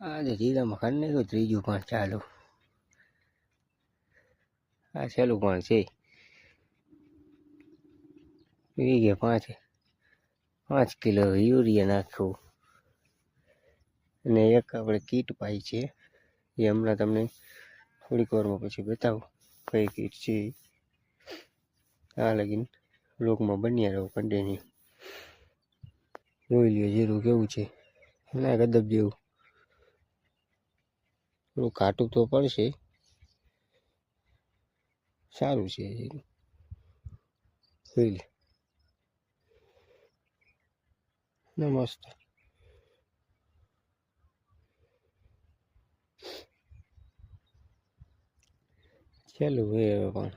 આજે જીરામાં ખાંડ નાખ્યું ત્રીજું પણ ચાલુ. આ છેલ્લું પણ છે. વીઘે 5 કિલો યુરિયા નાખ્યું અને એક આપણે કીટ પાઈ છે. એ હમણાં તમને થોડીક વારમાં પછી બતાવું કઈ કીટ છે. આ લગીન લોકમાં બન્યા રહો કન્ટિન્યુ. જોઈ લ્યો જીરું કેવું છે. ના ગદબ જેવું થોડું કાટું તો પડશે. સારું છે જીરું. જોઈ લે ને મસ્ત. ચાલુ હવે પણ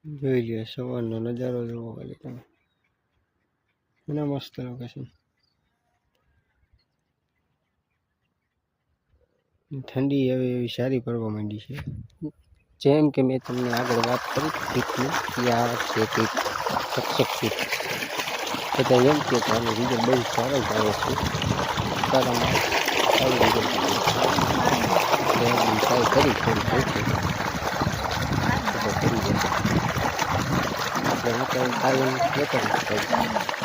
જોઈ લ્યો સવારનો નજારો જોવો ખાલી તમે. એને મસ્ત લોકેશન. ઠંડી હવે એવી સારી પડવા માંડી છે. જેમ કે મેં તમને આગળ વાત કરી કીટની કે આ છે કીટ સક્ષક કીટ. બધા એમ કે આનો રિઝલ્ટ બહુ સારો જ આવે છે. સારામાં સારું રિઝલ્ટ ટ્રાય કરી થોડી જોઈશે તો કરી જશે. આપણે કાયમ લેતા